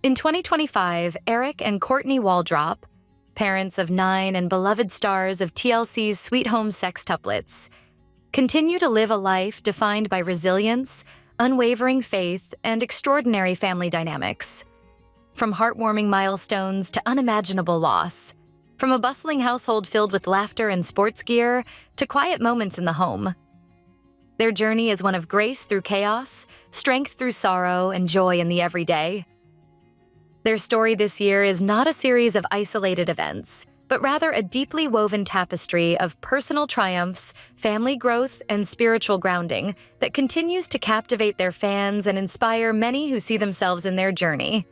In 2025, Eric and Courtney Waldrop, parents of 9 and beloved stars of TLC's Sweet Home Sextuplets, continue to live a life defined by resilience, unwavering faith, and extraordinary family dynamics. From heartwarming milestones to unimaginable loss, from a bustling household filled with laughter and sports gear to quiet moments in the home. Their journey is one of grace through chaos, strength through sorrow, and joy in the everyday. Their story this year is not a series of isolated events, but rather a deeply woven tapestry of personal triumphs, family growth, and spiritual grounding that continues to captivate their fans and inspire many who see themselves in their journey.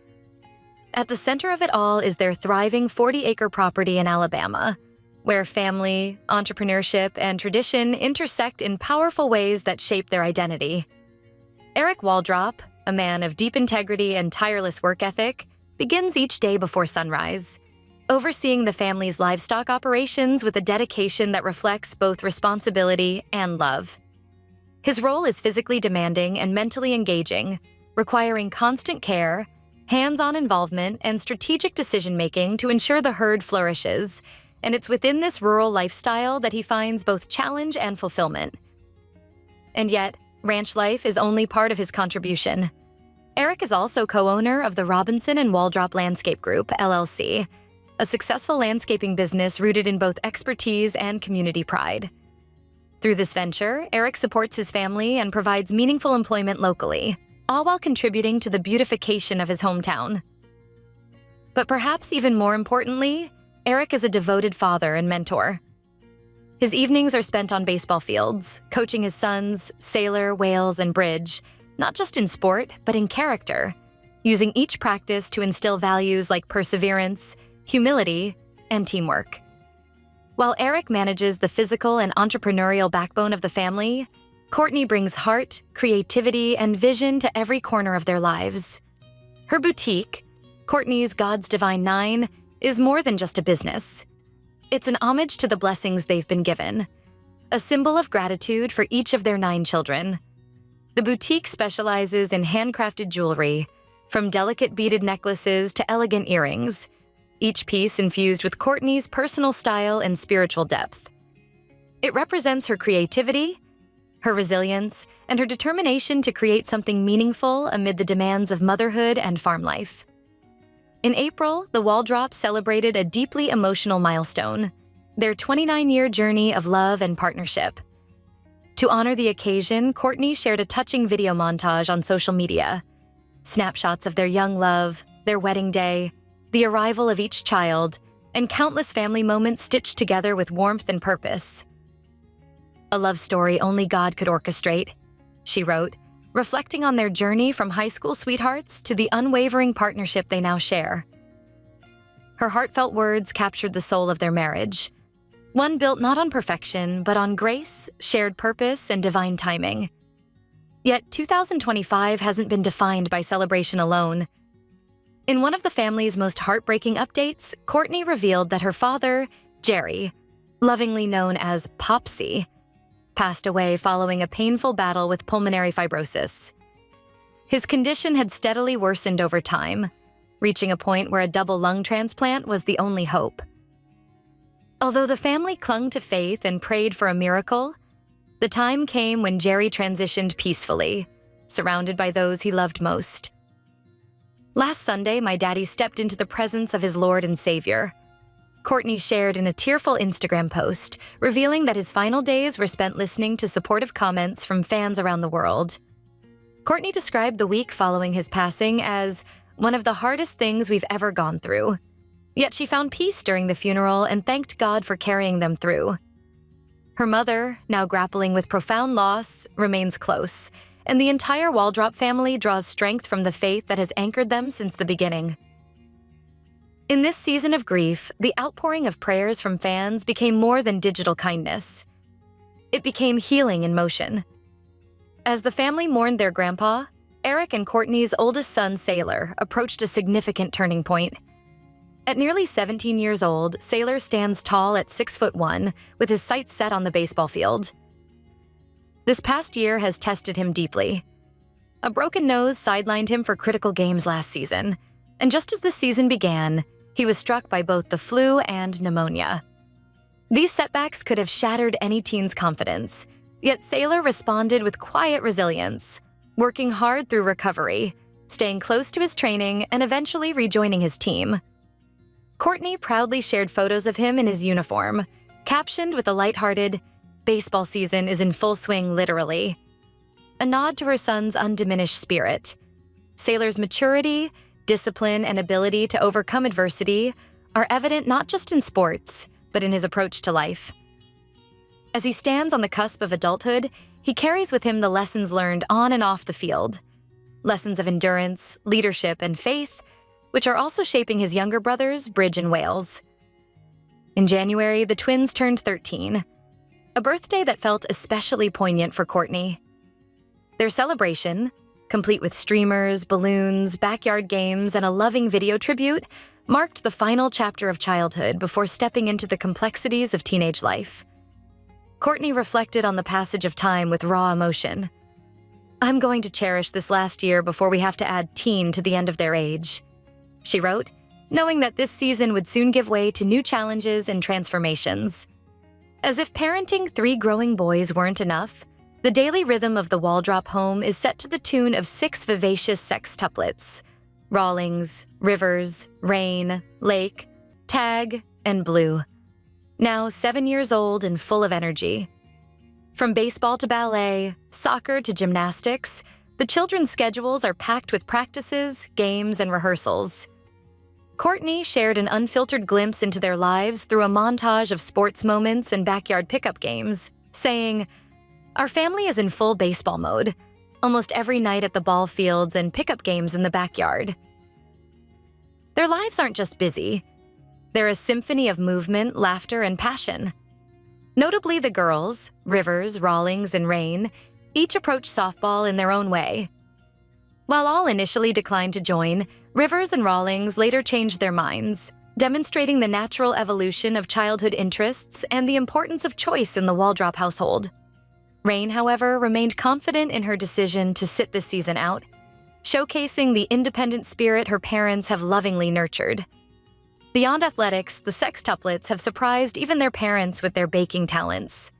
At the center of it all is their thriving 40-acre property in Alabama, where family, entrepreneurship, and tradition intersect in powerful ways that shape their identity. Eric Waldrop, a man of deep integrity and tireless work ethic, begins each day before sunrise, overseeing the family's livestock operations with a dedication that reflects both responsibility and love. His role is physically demanding and mentally engaging, requiring constant care, hands-on involvement, and strategic decision-making to ensure the herd flourishes, and it's within this rural lifestyle that he finds both challenge and fulfillment. And yet, ranch life is only part of his contribution. Eric is also co-owner of the Robinson and Waldrop Landscape Group, LLC, a successful landscaping business rooted in both expertise and community pride. Through this venture, Eric supports his family and provides meaningful employment locally, all while contributing to the beautification of his hometown. But perhaps even more importantly, Eric is a devoted father and mentor. His evenings are spent on baseball fields, coaching his sons, Sailor, Wales, and Bridge, not just in sport, but in character, using each practice to instill values like perseverance, humility, and teamwork. While Eric manages the physical and entrepreneurial backbone of the family, Courtney brings heart, creativity, and vision to every corner of their lives. Her boutique, Courtney's God's Divine 9, is more than just a business. It's an homage to the blessings they've been given, a symbol of gratitude for each of their 9 children. The boutique specializes in handcrafted jewelry, from delicate beaded necklaces to elegant earrings, each piece infused with Courtney's personal style and spiritual depth. It represents her creativity, her resilience, and her determination to create something meaningful amid the demands of motherhood and farm life. In April, the Waldrops celebrated a deeply emotional milestone, their 29-year journey of love and partnership. To honor the occasion, Courtney shared a touching video montage on social media. Snapshots of their young love, their wedding day, the arrival of each child, and countless family moments stitched together with warmth and purpose. "A love story only God could orchestrate," she wrote, reflecting on their journey from high school sweethearts to the unwavering partnership they now share. Her heartfelt words captured the soul of their marriage, one built not on perfection, but on grace, shared purpose, and divine timing. Yet 2025 hasn't been defined by celebration alone. In one of the family's most heartbreaking updates, Courtney revealed that her father, Jerry, lovingly known as Popsy, passed away following a painful battle with pulmonary fibrosis. His condition had steadily worsened over time, reaching a point where a double lung transplant was the only hope. Although the family clung to faith and prayed for a miracle, the time came when Jerry transitioned peacefully, surrounded by those he loved most. "Last Sunday, my daddy stepped into the presence of his Lord and Savior," Courtney shared in a tearful Instagram post, revealing that his final days were spent listening to supportive comments from fans around the world. Courtney described the week following his passing as one of the hardest things we've ever gone through. Yet she found peace during the funeral and thanked God for carrying them through. Her mother, now grappling with profound loss, remains close, and the entire Waldrop family draws strength from the faith that has anchored them since the beginning. In this season of grief, the outpouring of prayers from fans became more than digital kindness. It became healing in motion. As the family mourned their grandpa, Eric and Courtney's oldest son, Sailor, approached a significant turning point. At nearly 17 years old, Sailor stands tall at 6'1", with his sights set on the baseball field. This past year has tested him deeply. A broken nose sidelined him for critical games last season, And just as the season began, he was struck by both the flu and pneumonia. These setbacks could have shattered any teen's confidence, yet Saylor responded with quiet resilience, working hard through recovery, staying close to his training, and eventually rejoining his team. Courtney proudly shared photos of him in his uniform, captioned with a lighthearted, "Baseball season is in full swing, literally," a nod to her son's undiminished spirit. Saylor's maturity, discipline, and ability to overcome adversity are evident not just in sports, but in his approach to life. As he stands on the cusp of adulthood, he carries with him the lessons learned on and off the field. Lessons of endurance, leadership, and faith, which are also shaping his younger brothers, Bridge and Wales. In January, the twins turned 13, a birthday that felt especially poignant for Courtney. Their celebration, complete with streamers, balloons, backyard games, and a loving video tribute, marked the final chapter of childhood before stepping into the complexities of teenage life. Courtney reflected on the passage of time with raw emotion. "I'm going to cherish this last year before we have to add teen to the end of their age," she wrote, knowing that this season would soon give way to new challenges and transformations. As if parenting 3 growing boys weren't enough, the daily rhythm of the Waldrop home is set to the tune of 6 vivacious sextuplets: Rawlings, Rivers, Rain, Lake, Tag, and Blue. Now 7 years old and full of energy. From baseball to ballet, soccer to gymnastics, the children's schedules are packed with practices, games, and rehearsals. Courtney shared an unfiltered glimpse into their lives through a montage of sports moments and backyard pickup games, saying, "Our family is in full baseball mode, almost every night at the ball fields and pickup games in the backyard." Their lives aren't just busy. They're a symphony of movement, laughter, and passion. Notably, the girls, Rivers, Rawlings, and Rain, each approach softball in their own way. While all initially declined to join, Rivers and Rawlings later changed their minds, demonstrating the natural evolution of childhood interests and the importance of choice in the Waldrop household. Rain, however, remained confident in her decision to sit this season out, showcasing the independent spirit her parents have lovingly nurtured. Beyond athletics, the Sextuplets have surprised even their parents with their baking talents.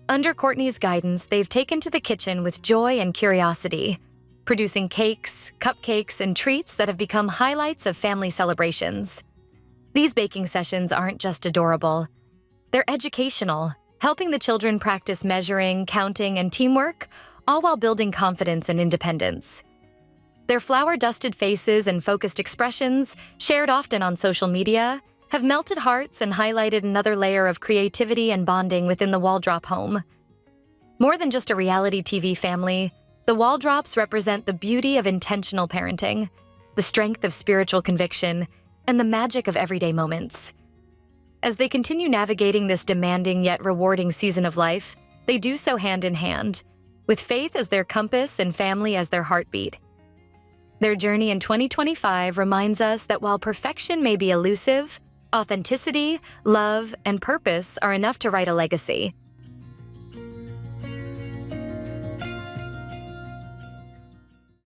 Under Courtney's guidance, they've taken to the kitchen with joy and curiosity, producing cakes, cupcakes, and treats that have become highlights of family celebrations. These baking sessions aren't just adorable. They're educational, helping the children practice measuring, counting, and teamwork, all while building confidence and independence. Their flour-dusted faces and focused expressions, shared often on social media, have melted hearts and highlighted another layer of creativity and bonding within the Waldrop home. More than just a reality TV family, the Waldrops represent the beauty of intentional parenting, the strength of spiritual conviction, and the magic of everyday moments. As they continue navigating this demanding yet rewarding season of life, they do so hand in hand, with faith as their compass and family as their heartbeat. Their journey in 2025 reminds us that while perfection may be elusive, authenticity, love, and purpose are enough to write a legacy.